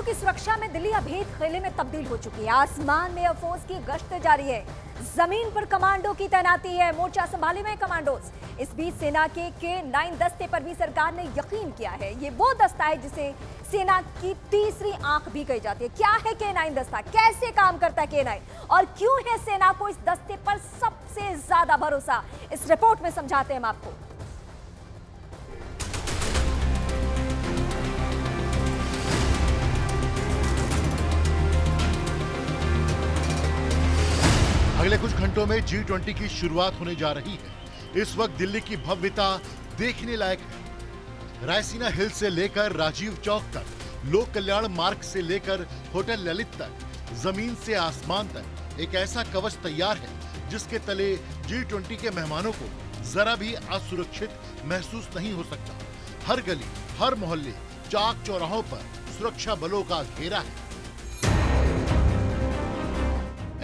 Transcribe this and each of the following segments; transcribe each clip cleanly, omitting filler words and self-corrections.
की सुरक्षा में दिल्ली अभेद खेले में तब्दील हो चुकी है। आसमान में एयरफोर्स की गश्त जारी है, जमीन पर कमांडो की तैनाती है, मोर्चा संभाले हुए कमांडोज। इस बीच सेना के K9 दस्ते पर भी सरकार ने यकीन किया है। ये वो दस्ता है जिसे सेना की तीसरी आंख भी कही जाती है। क्या है K9 दस्ता, कैसे काम करता है K9 और क्यों है सेना को इस दस्ते पर सबसे ज्यादा भरोसा, इस रिपोर्ट में समझाते हैं हम आपको। अगले कुछ घंटों में G20 की शुरुआत होने जा रही है। इस वक्त दिल्ली की भव्यता देखने लायक है। रायसीना हिल से लेकर राजीव चौक तक, लोक कल्याण मार्ग से लेकर होटल ललित तक, जमीन से आसमान तक एक ऐसा कवच तैयार है जिसके तले G20 के मेहमानों को जरा भी असुरक्षित महसूस नहीं हो सकता। हर गली, हर मोहल्ले, चौक चौराहों पर सुरक्षा बलों का घेरा है।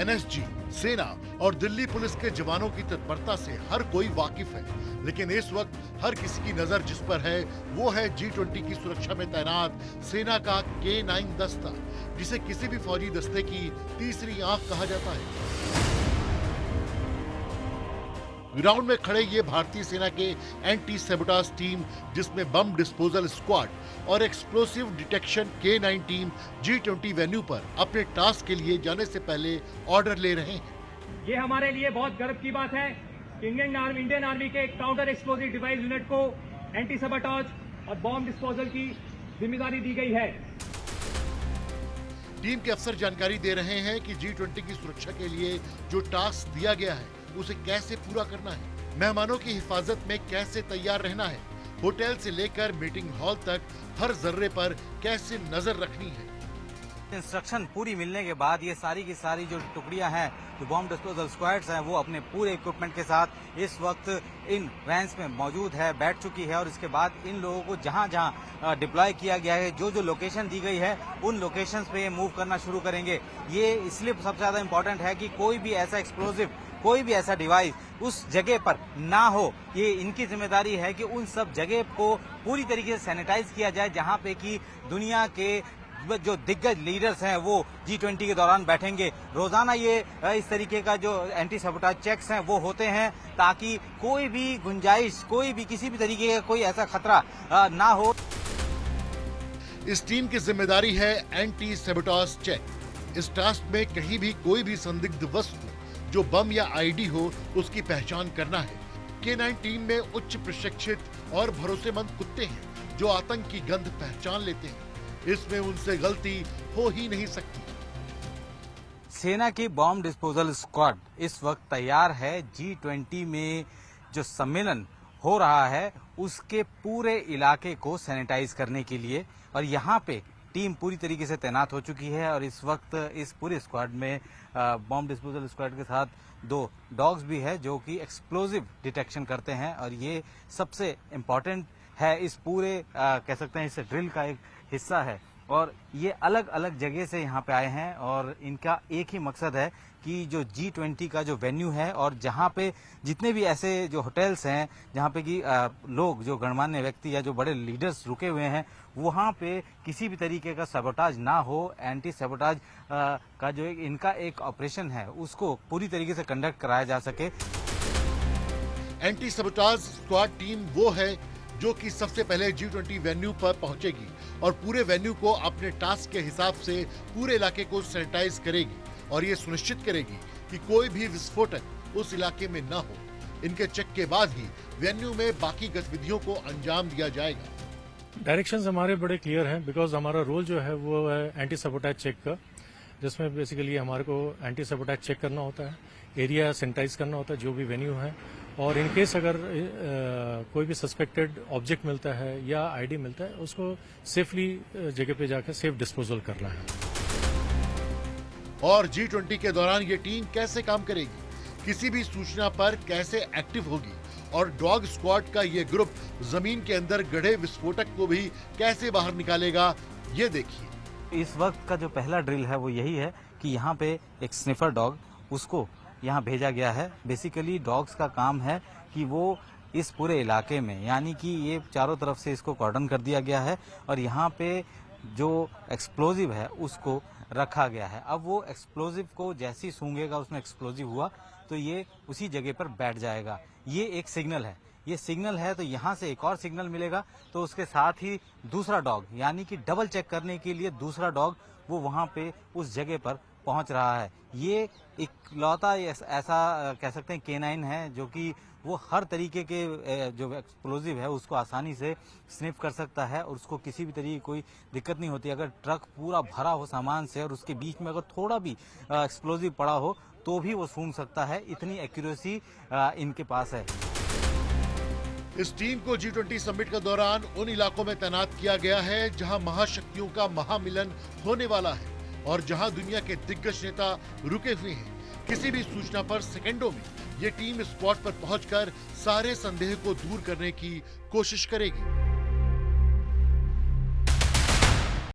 NSG, सेना और दिल्ली पुलिस के जवानों की तत्परता से हर कोई वाकिफ है, लेकिन इस वक्त हर किसी की नजर जिस पर है वो है G20 की सुरक्षा में तैनात सेना का K9 दस्ता, जिसे किसी भी फौजी दस्ते की तीसरी आंख कहा जाता है। ग्राउंड में खड़े ये भारतीय सेना के एंटी सेबोटाज टीम, जिसमें बम डिस्पोजल स्क्वाड और explosive detection K9 team G20 venue पर अपने टास्क के लिए जाने से पहले ऑर्डर ले रहे हैं। ये हमारे लिए बहुत गर्व की बात है कि इंडियन आर्मी के काउंटर एक्सप्लोसिव डिवाइस यूनिट को एंटी सेबोटाज और बॉम्ब डिस्पोजल की जिम्मेदारी दी गई है। टीम के अफसर जानकारी दे रहे हैं कि G20 की सुरक्षा के लिए जो टास्क दिया गया है उसे कैसे पूरा करना है, मेहमानों की हिफाजत में कैसे तैयार रहना है, होटल से लेकर मीटिंग हॉल तक हर जर्रे पर कैसे नजर रखनी है। इंस्ट्रक्शन पूरी मिलने के बाद ये सारी की सारी जो टुकड़ियां हैं, जो बॉम्ब डिस्पोजल स्क्वाड्स हैं, वो अपने पूरे इक्विपमेंट के साथ इस वक्त इन वैन्स में मौजूद है, बैठ चुकी है। और इसके बाद इन लोगों को जहां जहां डिप्लॉय किया गया है, जो जो लोकेशन दी गई है, उन लोकेशंस पे ये मूव करना शुरू करेंगे। ये इसलिए सबसे ज्यादा इंपॉर्टेंट है कि कोई भी ऐसा एक्सप्लोजिव, कोई भी ऐसा डिवाइस उस जगह पर ना हो। ये इनकी जिम्मेदारी है कि उन सब जगह को पूरी तरीके से सैनिटाइज किया जाए, जहां पे कि दुनिया के जो दिग्गज लीडर्स हैं वो G20 के दौरान बैठेंगे। रोजाना ये इस तरीके का जो एंटी सबोटाज चेक्स हैं वो होते हैं, ताकि कोई भी गुंजाइश, कोई भी किसी भी तरीके का कोई ऐसा खतरा ना हो। इस टीम की जिम्मेदारी है एंटी सेबोटाज चेक। इस टास्क में कहीं भी कोई भी संदिग्ध वस्तु जो बम या आईडी हो, उसकी पहचान करना है। K9 टीम में उच्च प्रशिक्षित और भरोसेमंद कुत्ते हैं जो आतंक की गंध पहचान लेते हैं। इसमें उनसे गलती हो ही नहीं सकती। सेना की बॉम्ब डिस्पोजल स्क्वाड इस वक्त तैयार है G20 में जो सम्मेलन हो रहा है उसके पूरे इलाके को सैनिटाइज करने के लिए, और यहाँ पे टीम पूरी तरीके से तैनात हो चुकी है। और इस वक्त इस पूरे स्क्वाड में बॉम्ब डिस्पोजल स्क्वाड के साथ 2 डॉग्स भी है जो कि एक्सप्लोजिव डिटेक्शन करते हैं। और ये सबसे इम्पोर्टेंट है इस पूरे कह सकते हैं इस ड्रिल का एक हिस्सा है। और ये अलग अलग जगह से यहाँ पे आए हैं और इनका एक ही मकसद है कि जो G20 का जो वेन्यू है और जहाँ पे जितने भी ऐसे जो होटल्स हैं जहाँ पे कि लोग, जो गणमान्य व्यक्ति या जो बड़े लीडर्स रुके हुए हैं, वहाँ पे किसी भी तरीके का सबोटाज ना हो। एंटी सबोटाज का जो इनका एक ऑपरेशन है उसको पूरी तरीके से कंडक्ट कराया जा सके। एंटी सबोटाज स्क्वाड टीम वो है जो कि सबसे पहले G20 वेन्यू पर पहुंचेगी और पूरे वेन्यू को अपने टास्क के हिसाब से पूरे इलाके को सैनिटाइज करेगी और ये सुनिश्चित करेगी कि कोई भी विस्फोटक उस इलाके में न हो। इनके चेक के बाद ही वेन्यू में बाकी गतिविधियों को अंजाम दिया जाएगा। डायरेक्शंस हमारे बड़े क्लियर हैं, बिकॉज हमारा रोल जो है वो है एंटी सबोटाज चेक का, जिसमें बेसिकली हमारे को एंटी सबोटाज चेक करना होता है, एरिया सैनिटाइज करना होता है जो भी वेन्यू है, और इन केस अगर कोई भी सस्पेक्टेड ऑब्जेक्ट मिलता है या आईडी मिलता है उसको सेफली जगह पे जाकर सेफ डिस्पोजल करना है। और G20 के दौरान ये टीम कैसे काम करेगी, किसी भी सूचना पर कैसे एक्टिव होगी, और डॉग स्क्वाड का ये ग्रुप जमीन के अंदर गढ़े विस्फोटक को भी कैसे बाहर निकालेगा, ये देखिए। इस वक्त का जो पहला ड्रिल है वो यही है कि यहाँ पे एक स्निफर डॉग, उसको यहाँ भेजा गया है। बेसिकली डॉग्स का काम है कि वो इस पूरे इलाके में, यानी कि ये चारों तरफ से इसको कॉर्डन कर दिया गया है और यहाँ पे जो एक्सप्लोजिव है उसको रखा गया है। अब वो एक्सप्लोजिव को जैसे ही सूंघेगा, उसमें एक्सप्लोजिव हुआ तो ये उसी जगह पर बैठ जाएगा। ये एक सिग्नल है, ये सिग्नल है तो यहाँ से एक और सिग्नल मिलेगा, तो उसके साथ ही दूसरा डॉग, यानी कि डबल चेक करने के लिए दूसरा डॉग वो वहाँ पे उस जगह पर पहुँच रहा है। ये इकलौता ऐसा कह सकते हैं केनाइन है जो कि वो हर तरीके के जो एक्सप्लोजिव है उसको आसानी से स्निफ कर सकता है और उसको किसी भी तरीके की कोई दिक्कत नहीं होती। अगर ट्रक पूरा भरा हो सामान से और उसके बीच में अगर थोड़ा भी एक्सप्लोजिव पड़ा हो तो भी वो सूंघ सकता है, इतनी एक्यूरेसी इनके पास है। इस टीम को G20 समिट के दौरान उन इलाकों में तैनात किया गया है जहां महाशक्तियों का महामिलन होने वाला है और जहां दुनिया के दिग्गज नेता रुके हुए हैं। किसी भी सूचना पर सेकंडों में ये टीम स्पॉट पर पहुंचकर सारे संदेह को दूर करने की कोशिश करेगी।